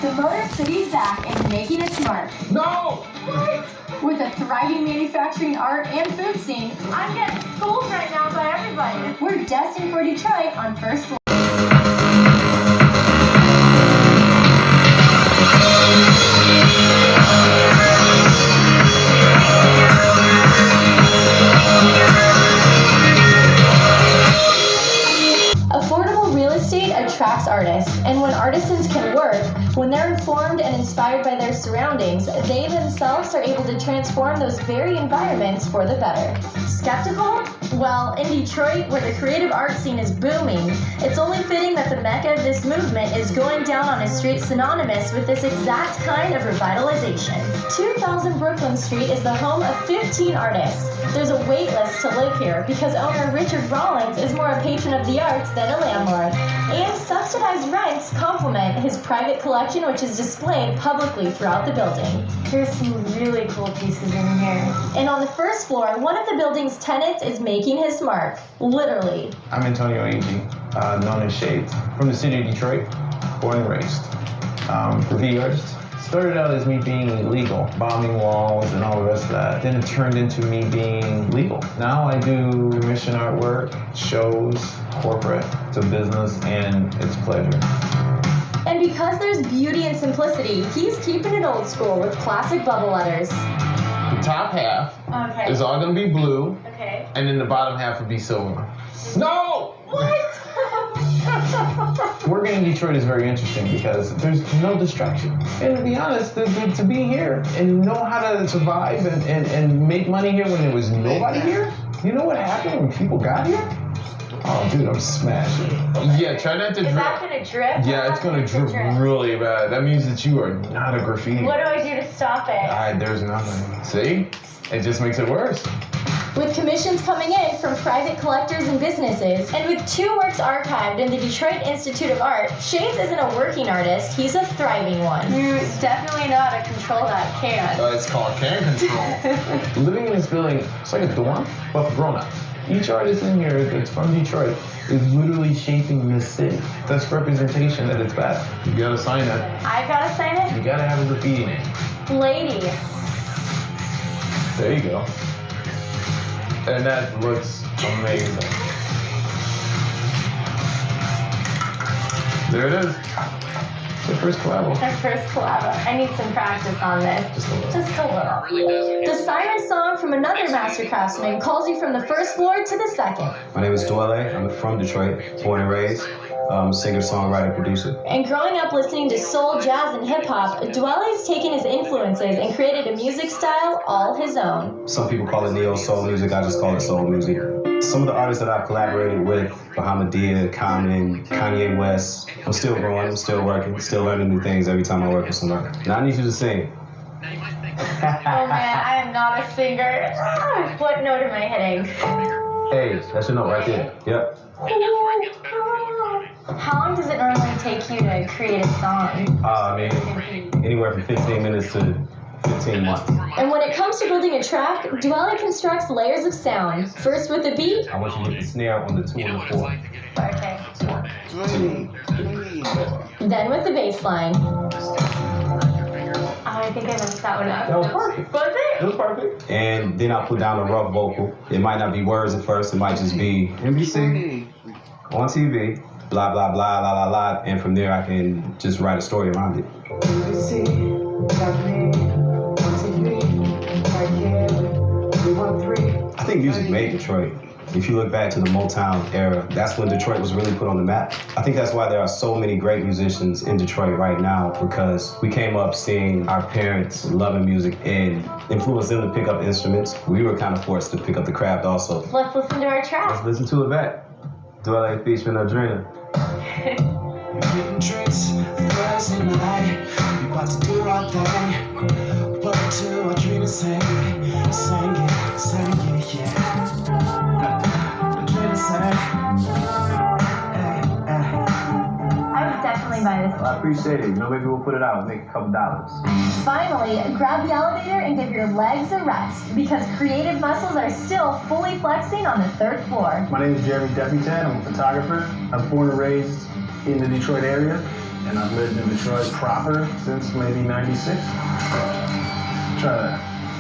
The Motor City's back and making its mark. No! What? With a thriving manufacturing, art, and food scene. I'm getting schooled right now by everybody. We're destined for Detroit on first floor. Affordable real estate attracts artists, and when artisans can work, when they're informed and inspired by their surroundings, they themselves are able to transform those very environments for the better. Skeptical? Well, in Detroit, where the creative art scene is booming, it's only fitting that the mecca of this movement is going down on a street synonymous with this exact kind of revitalization. 2000 Brooklyn Street is the home of 15 artists. There's a wait list to live here because owner Richard Rawlings is more a patron of the arts than a landlord. And subsidized rents complement his private collection, which is displayed publicly throughout the building. There's some really cool pieces in here. And on the first floor, one of the building's tenants is making his mark, literally. I'm Antonio Agee, known as Shades, from the city of Detroit, born and raised. Graffiti artist. Started out as me being illegal, bombing walls and all the rest of that. Then it turned into me being legal. Now I do commission artwork, shows, corporate, it's a business, and it's a pleasure. And because there's beauty and simplicity, he's keeping it old school with classic bubble letters. The top half is all gonna be blue, and then the bottom half will be silver. No! What? Working in Detroit is very interesting because there's no distraction. And to be honest, to be here and know how to survive and make money here when there was nobody here, you know what happened when people got here? Oh, dude, I'm smashing. Yeah, try not to drip. Is that gonna drip? Yeah, it's gonna drip really bad. That means that you are not a graffiti. What do I do to stop it? There's nothing. See? It just makes it worse. With commissions coming in from private collectors and businesses, and with 2 works archived in the Detroit Institute of Art, Shades isn't a working artist, he's a thriving one. You're definitely not a control that can. It's called can control. Living in this building, it's like a dorm, but for grown-ups. Each artist in here that's from Detroit is literally shaping this city. That's representation at its best. You gotta sign that. I gotta sign it? You gotta have a graffiti name. Lady. There you go. And that looks amazing. There it is. The first collabo. Our first collabo. I need some practice on this. Just a little. Just a little. The siren song from another master craftsman calls you from the first floor to the second. My name is Dwele. I'm from Detroit, born and raised. Singer, songwriter, producer. And growing up listening to soul, jazz, and hip-hop, Dwele's taken his influences and created a music style all his own. Some people call it neo-soul music, I just call it soul music. Some of the artists that I've collaborated with, Bahamadia, Common, Kanye West, I'm still growing, I'm still working, still learning new things every time I work with somebody. Now I need you to sing. Oh man, I am not a singer. What note am I hitting? Hey, that's your note right there. Yep. How long does it normally take you to create a song? Anywhere from 15 minutes to 15 months. And when it comes to building a track, Dwele constructs layers of sound. First with the beat. I want you to get the snare on the 2 and the 4. Okay. 1, 2, 3, 4. Then with the bass line. I think I messed that one up. That was perfect. Was it? It was perfect. And then I'll put down a rough vocal. It might not be words at first. It might just be NBC, on TV, blah, blah, blah, la, la, la. And from there, I can just write a story around it. I think music made Detroit. If you look back to the Motown era, that's when Detroit was really put on the map. I think that's why there are so many great musicians in Detroit right now, because we came up seeing our parents loving music and influenced them to pick up instruments. We were kind of forced to pick up the craft also. Let's listen to our track. Let's listen to it back. Dwele featuring Adrena. Getting drinks Thursday night, we about to do our thing. Welcome to Adrena, sing it, yeah. Adrena, sing. I would definitely buy this. I appreciate it. You know, maybe we'll put it out, make a couple dollars. Finally, grab the elevator and give your legs a rest, because creative muscles are still fully flexing on the 3rd floor. My name is Jeremy Deputan. I'm a photographer. I'm born and raised in the Detroit area. and I've lived in Detroit proper since maybe '96.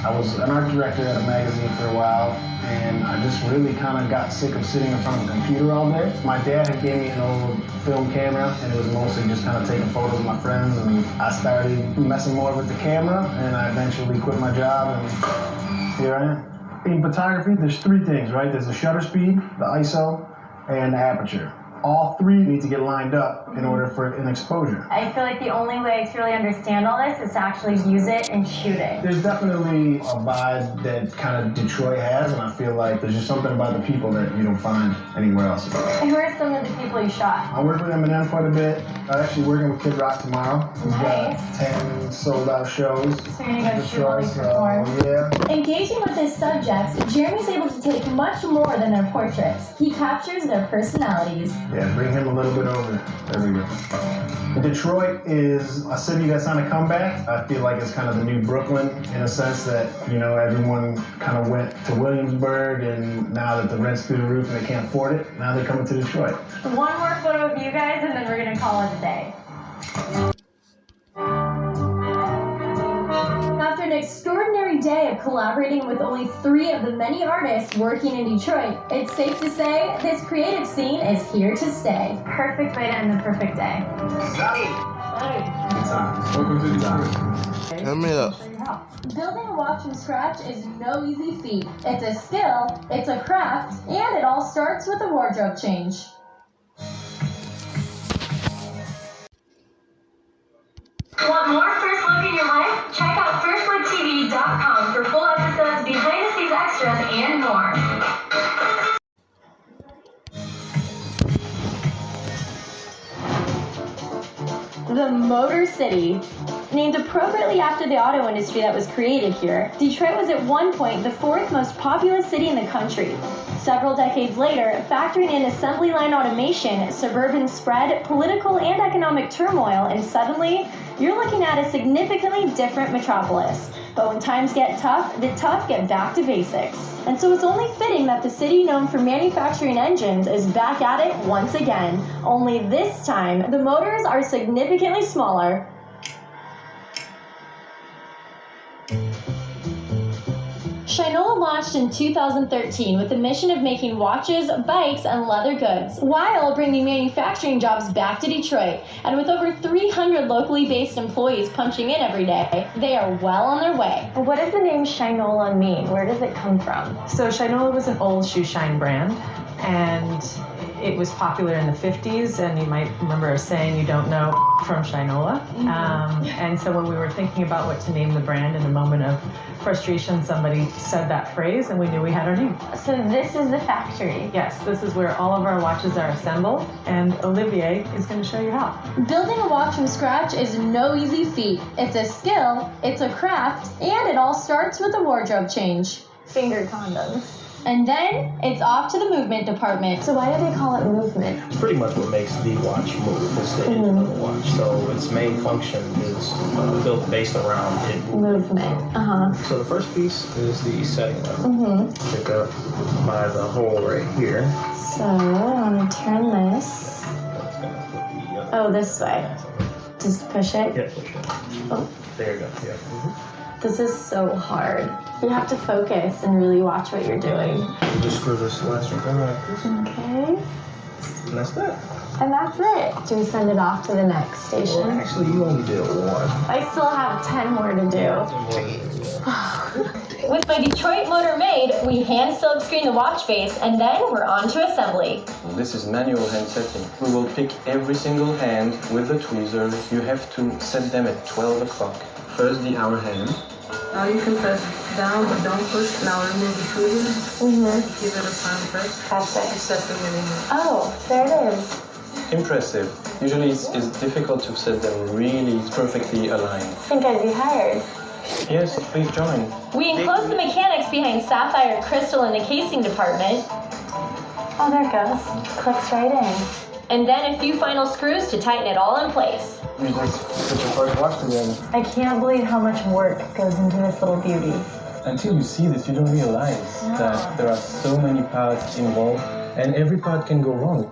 I was an art director at a magazine for a while, and I just really kind of got sick of sitting in front of a computer all day. My dad had gave me an old film camera, and it was mostly just kind of taking photos of my friends, and I started messing more with the camera, and I eventually quit my job, and here I am. In photography, there's three things, right? There's the shutter speed, the ISO, and the aperture. All three need to get lined up in order for an exposure. I feel like the only way to really understand all this is to actually use it and shoot it. There's definitely a vibe that kind of Detroit has, and I feel like there's just something about the people that you don't find anywhere else. And who are some of the people you shot? I work with Eminem quite a bit. I'm actually working with Kid Rock tomorrow. He's got Nice. 10 sold out shows. So you're gonna go shoot all these Detroit, perform. yeah. Engaging with his subjects, Jeremy's able to take much more than their portraits. He captures their personalities. Yeah, bring him a little bit over everywhere. Detroit is a city that's on a comeback. I feel like it's kind of the new Brooklyn in a sense that, you know, everyone kind of went to Williamsburg, and now that the rent's through the roof and they can't afford it, now they're coming to Detroit. One more photo of you guys and then we're gonna call it a day. After an extraordinary day of collaborating with only 3 of the many artists working in Detroit, it's safe to say this creative scene is here to stay. Perfect way to end the perfect day. Good times. Welcome to Detroit. Hit me up. Building a watch from scratch is no easy feat. It's a skill, it's a craft, and it all starts with a wardrobe change. Want more First Look in your life? Check out FirstLookTV.com for full episodes, behind the scenes extras, and more. The Motor City. Named appropriately after the auto industry that was created here, Detroit was at one point the 4th most populous city in the country. Several decades later, factoring in assembly line automation, suburban spread, political and economic turmoil, and suddenly, you're looking at a significantly different metropolis. But when times get tough, the tough get back to basics. And so it's only fitting that the city known for manufacturing engines is back at it once again. Only this time, the motors are significantly smaller. Shinola launched in 2013 with the mission of making watches, bikes, and leather goods, while bringing manufacturing jobs back to Detroit. And with over 300 locally based employees punching in every day, they are well on their way. What does the name Shinola mean? Where does it come from? So Shinola was an old shoe shine brand, and it was popular in the 50s, and you might remember a saying, you don't know from Shinola. And so when we were thinking about what to name the brand, in a moment of frustration, somebody said that phrase, and we knew we had our name. So this is the factory. Yes, this is where all of our watches are assembled, and Olivier is going to show you how. Building a watch from scratch is no easy feat. It's a skill, it's a craft, and it all starts with a wardrobe change. Finger condoms. And then it's off to the movement department. So why do they call it movement? It's pretty much what makes the watch move, the state of the watch. So its main function is built based around it. Movement. So the first piece is the setting lever. Pick up by the hole right here. So I'm gonna turn this. That's gonna put the Oh, this way. Just push it. yeah, push it. Oh. There you go. Yeah. This is so hard. You have to focus and really watch what you're doing. You just screw this last one like this, Okay. and that's that. And that's it. Do we send it off to the next station? Well, actually, you only did one. I still have 10 more to do. With my Detroit motor made, we hand silk screen the watch face, and then we're on to assembly. This is manual hand setting. We will pick every single hand with the tweezers. You have to set them at 12 o'clock. First the hour hand. Now you can press down but don't push. Now remove the tweezers. Give it a firm press. That's it. Set them in. Oh, there it is. Impressive. Usually it's difficult to set them really perfectly aligned. I think I'd be hired. Yes, please join. We enclose the mechanics behind sapphire crystal in the casing department. Oh, there it goes. Clicks right in. And then a few final screws to tighten it all in place. You just put your first watch together. I can't believe how much work goes into this little beauty. Until you see this, you don't realize that there are so many parts involved, and every part can go wrong.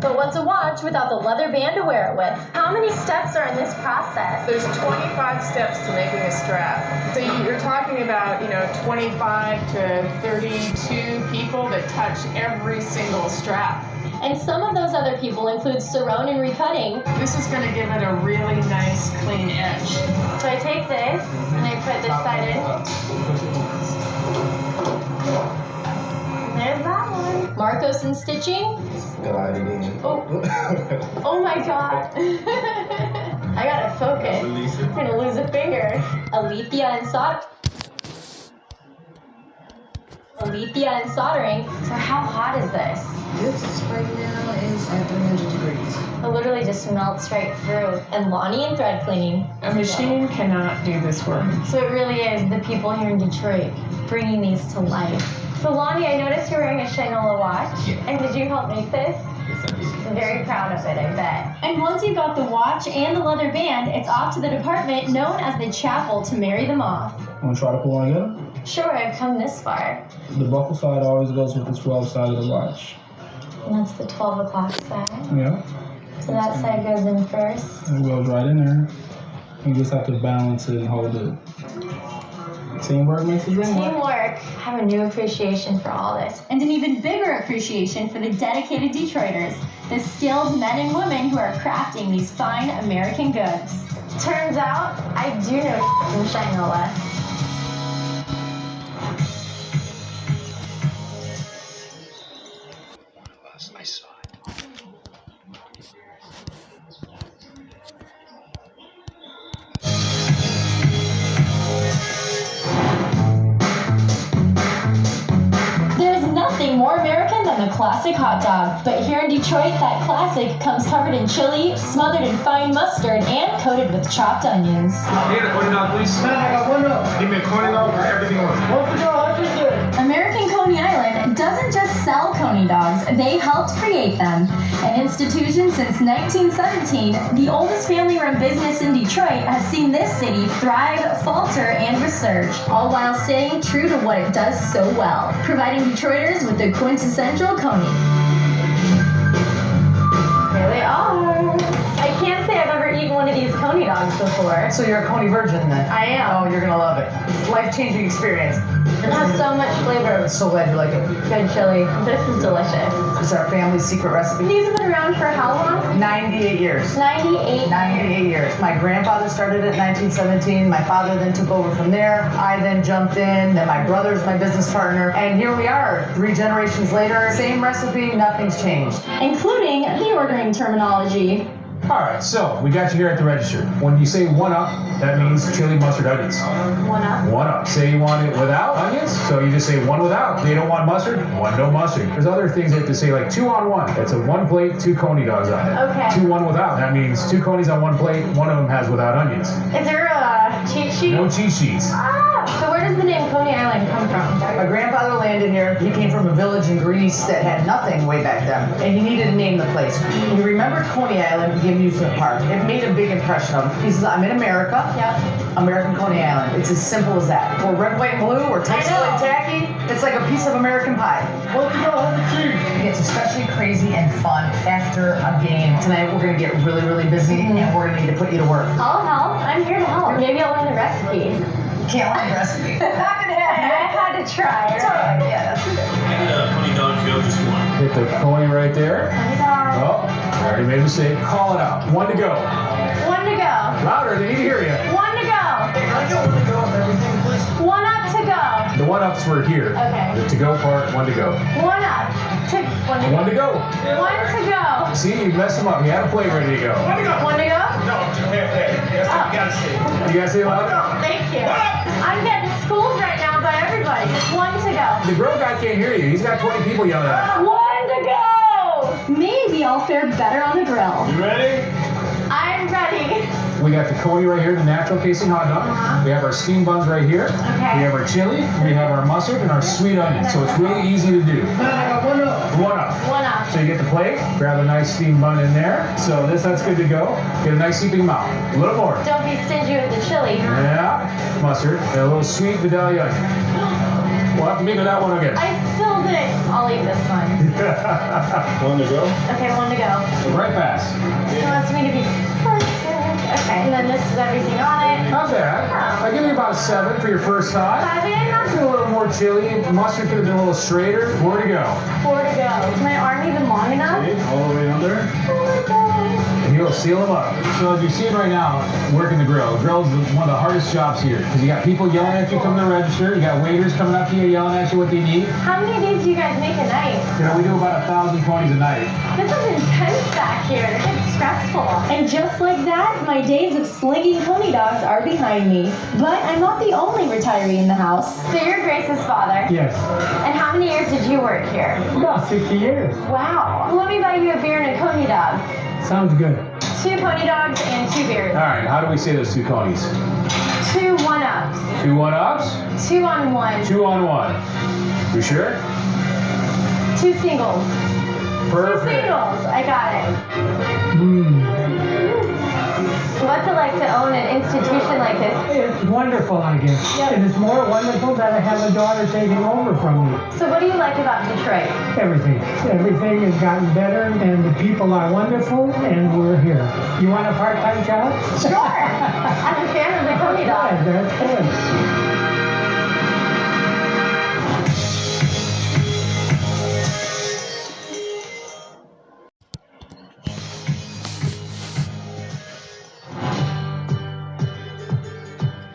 But what's a watch watch without the leather band to wear it with. How many steps are in this process? There's 25 steps to making a strap. So you're talking about, 25 to 32 people that touch every single strap. And some of those other people include Cerrone and recutting. This is going to give it a really nice, clean edge. So I take this and I put this side in. There's that one. Marcos and stitching. Oh my god. I gotta focus. I'm gonna lose a finger. Alethea and soldering. So how hot is this? This right now is at 300 degrees. It literally just melts right through. And Lonnie and thread cleaning. A machine cannot do this work. So it really is the people here in Detroit bringing these to life. So Lonnie, I noticed you're wearing a Shinola watch. Yeah. And did you help make this? Yes, I did. I'm very proud of it, I bet. And once you've got the watch and the leather band, it's off to the department known as the chapel to marry them off. Want to try to pull one together? Sure, I've come this far. The buckle side always goes with the 12 side of the watch. And that's the 12 o'clock side. Yeah. So that side goes in first. It goes right in there. You just have to balance it and hold it. Teamwork makes the dream work. Teamwork. I have a new appreciation for all this. And an even bigger appreciation for the dedicated Detroiters, the skilled men and women who are crafting these fine American goods. Turns out, I do know from Shinola. Nothing more American than the classic hot dog. But here in Detroit, that classic comes covered in chili, smothered in fine mustard, and coated with chopped onions. Hey, the corny dog, please. Man, I got one dog. Give me a corny dog for everything on it. American Coney Island doesn't just sell Coney dogs, they helped create them. An institution since 1917, the oldest family-run business in Detroit has seen this city thrive, falter, and resurge, all while staying true to what it does so well, providing Detroiters with the quintessential Coney. Here they are. I can't say I've ever eaten one of these Coney dogs before. So you're a Coney virgin then? I am. Oh, you're gonna love it. It's a life-changing experience. It has so much flavor. I'm so glad you like it. Good chili. This is delicious. It's our family's secret recipe. These have been around for how long? 98 years. 98. 98 years. My grandfather started it in 1917. My father then took over from there. I then jumped in. Then my brother's my business partner. And here we are, 3 generations later. Same recipe, nothing's changed. Including the ordering terminology. All right, so we got you here at the register. When you say 1 up, that means chili, mustard, onions. 1 up. 1 up. Say you want it without onions, so you just say 1 without. They don't want mustard, 1 no mustard. There's other things you have to say, like 2 on 1. That's a 1 plate, 2 Coney dogs on it. Okay. 2 1 without. That means 2 Coneys on 1 plate. 1 of them has without onions. Is there a cheat sheet? No cheat sheets. So where does the name Coney Island come from? My grandfather landed here. He came from a village in Greece that had nothing way back then, and he needed to name the place. He remembered Coney Island, the amusement park. It made a big impression on him. He says, I'm in America. Yep. American Coney Island. It's as simple as that. We're red, white, and blue. We're tasty and tacky. It's like a piece of American pie. It gets especially crazy and fun after a game. Tonight we're going to get really, really busy, and we're going to need to put you to work. I'll help. I'm here to help. Maybe I'll learn the recipe. Can't learn the recipe. Not gonna happen. I had to try. It's all right. Yeah, that's good. Coney dog, go just 1. Hit the Coney right there. Coney dog. Oh, I already made a mistake. Call it out. 1 to go. 1 to go. Louder, they need to hear you. 1 to go. Can I get 1 to go with everything, please? 1 up to go. The 1 ups were here. Okay. The to go part, 1 to go. 1 up to 1 to go. 1 to go. 1 to go. See, you messed him up. He had a plate ready to go. 1 to go. 1 to go? No, you gotta say it. You gotta say it loud. Thank you. I'm getting schooled right now by everybody. 1 to go. The grill guy can't hear you. He's got 20 people yelling at him. 1 to go. Maybe I'll fare better on the grill. You ready? I'm ready. We got the Coney right here, the natural casing hot dog. We have our steam buns right here. Okay. We have our chili. We have our mustard and our sweet onion. So it's really easy to do. 1 up. 1 up. 1 up. So you get the plate, grab a nice steam bun in there. So that's good to go. Get a nice heaping amount. A little more. Don't be stingy with the chili. Yeah. Mustard and a little sweet Vidalia onion. We'll have to meet with that one again. I spilled it. I'll eat this one. One to go? Okay, one to go. Right pass. He wants me to be perfect. Okay, and then this is everything on it. Not bad. I give you about a 7 for your first time. 7? It's a little more chilly. Mustard could have been a little straighter. 4 to go. 4 to go. Is my arm even long enough? See, all the way under. Oh my god. And you'll seal them up. So as you're seeing right now, working the grill. The grill is one of the hardest jobs here because you got people yelling at you coming to register. You got waiters coming up to you yelling at you what they need. How many of these do you guys make a night? You know, we do about 1,000 conies a night. This is intense back here. It's stressful. And just like that, my days of slinging coney dogs are behind me. But I'm not the only retiree in the house. So you're Grace's father? Yes. And how many years did you work here? About 60 years. Wow. Well, let me buy you a beer and a coney dog. Sounds good. 2 pony dogs and 2 beers. All right, how do we say those 2 conies? 2 1-ups. 2 1-ups? 2 on 1. 2 on 1. You sure? 2 singles. Perfect. 2 singles. I got it. What's it like to own an institution like this? It's wonderful, I guess. Yep. And it's more wonderful that I have a daughter taking over from me. So what do you like about Detroit? Everything. Everything has gotten better, and the people are wonderful, and we're here. You want a part-time job? Sure. I'm a fan of the coney dog. That's good.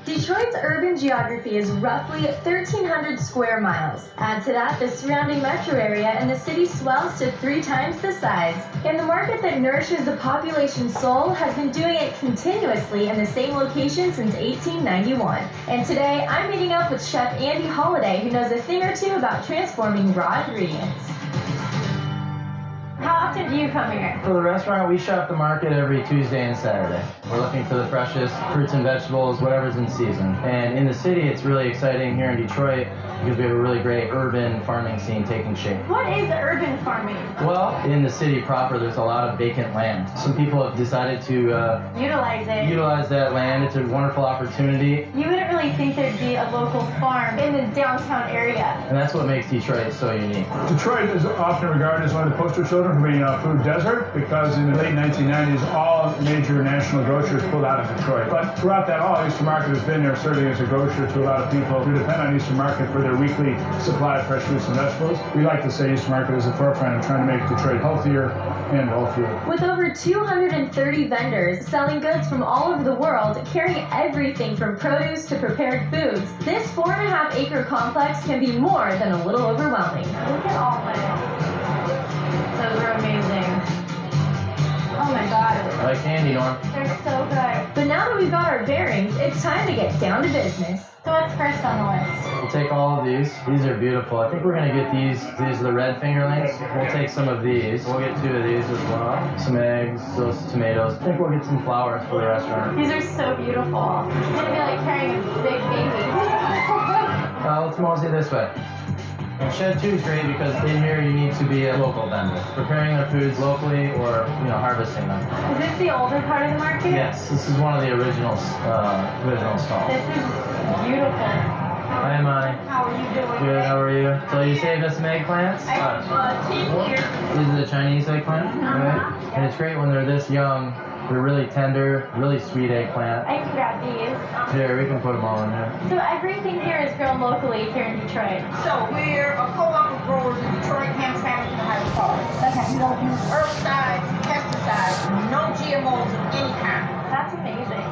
Detroit's urban geography is roughly 1,300 square miles. Add to that the surrounding metro area and the city swells to 3 times the size. And the market that nourishes the population's soul has been doing it continuously in the same location since 1891. And today, I'm meeting up with Chef Andy Holliday, who knows a thing or two about transforming raw ingredients. How often do you come here? For the restaurant, we shop the market every Tuesday and Saturday. We're looking for the freshest fruits and vegetables, whatever's in season. And in the city, it's really exciting here in Detroit because we have a really great urban farming scene taking shape. What is urban farming? Well, in the city proper, there's a lot of vacant land. Some people have decided to utilize that land. It's a wonderful opportunity. You wouldn't really think there'd be a local farm in the downtown area. And that's what makes Detroit so unique. Detroit is often regarded as one of the poster children for being a food desert because in the late 1990s, all major national grocers pulled out of Detroit. But throughout that all, Eastern Market has been there serving as a grocer to a lot of people who depend on Eastern Market for their weekly supply of fresh fruits and vegetables. We like to say Eastern Market is the forefront of trying to make Detroit healthier and wealthier. With over 230 vendors selling goods from all over the world, carrying everything from produce to prepared foods, this 4.5-acre complex can be more than a little overwhelming. Look at all this. Those are amazing. Oh my god. I like candy, Norm. They're so good. But now that we've got our bearings, it's time to get down to business. So what's first on the list? We'll take all of these. These are beautiful. I think we're going to get these. These are the red fingerlings. We'll take some of these. We'll get 2 of these as well. Some eggs, those tomatoes. I think we'll get some flowers for the restaurant. These are so beautiful. It's going to be like carrying a big baby. Let's mosey this way. Shed 2 is great because in here you need to be a local vendor, preparing their foods locally or harvesting them. Is this the older part of the market? Yes, this is one of the original stalls. This is beautiful. Hi, Imani. How are you doing? Good. How are you? So you saved us some eggplants? Here. These are the Chinese eggplant, right? And it's great when they're this young. They're really tender, really sweet eggplant. I can grab these. Here, we can put them all in here. So everything here is grown locally here in Detroit. So we're a co-op of growers in Detroit, Hamtramck, and Ohio Falls. Okay. We don't use herbicides, pesticides, no GMOs of any kind. That's amazing.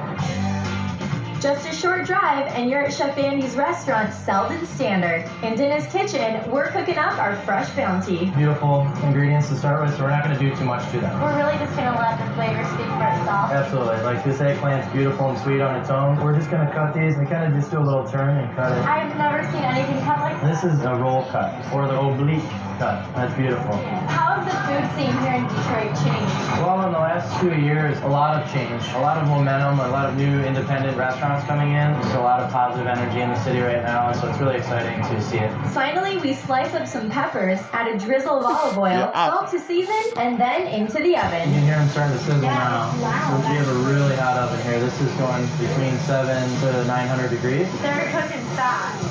Just a short drive and you're at Chef Andy's restaurant, Selden Standard. And in his kitchen, we're cooking up our fresh bounty. Beautiful ingredients to start with, so we're not going to do too much to them. We're really just going to let the flavor speak for itself. Absolutely. Like this eggplant's beautiful and sweet on its own. We're just going to cut these and kind of just do a little turn and cut it. I've never seen anything cut like this. This is a roll cut or the oblique cut. That's beautiful. How has the food scene here in Detroit changed? Well, in the last 2 years, a lot of change, a lot of momentum, a lot of new independent restaurants coming in. There's a lot of positive energy in the city right now, so it's really exciting to see it. Finally, we slice up some peppers, add a drizzle of olive oil, salt to season, and then into the oven. You can hear them starting to sizzle now. Wow. We have a really hot oven here. This is going between 700 to 900 degrees. They're cooking fast.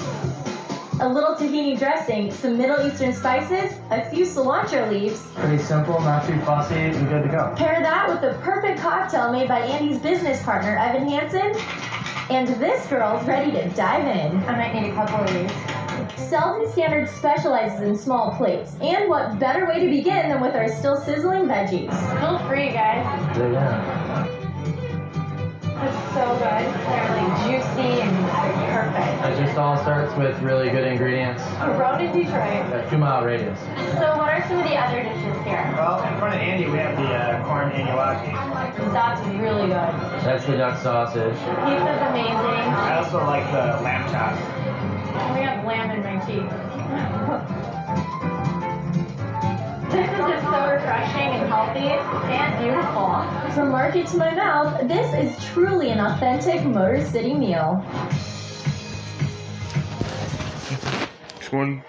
A little tahini dressing, some Middle Eastern spices, a few cilantro leaves. Pretty simple, not too fussy, and good to go. Pair that with the perfect cocktail made by Andy's business partner, Evan Hansen. And this girl's ready to dive in. I might need a couple of these. Selden Standard specializes in small plates. And what better way to begin than with our still sizzling veggies? Feel free, guys. Yeah. It's so good. They're like juicy and perfect. It just all starts with really good ingredients. Grown in Detroit. A 2 mile radius. So what are some of the other dishes here? Well, in front of Andy, we have the corn agnolotti. That's really good. That's the duck sausage. Pizza's amazing. I also like the lamb chops. We have lamb in my teeth. This is just so refreshing and healthy and beautiful. From market to my mouth, this is truly an authentic Motor City meal. One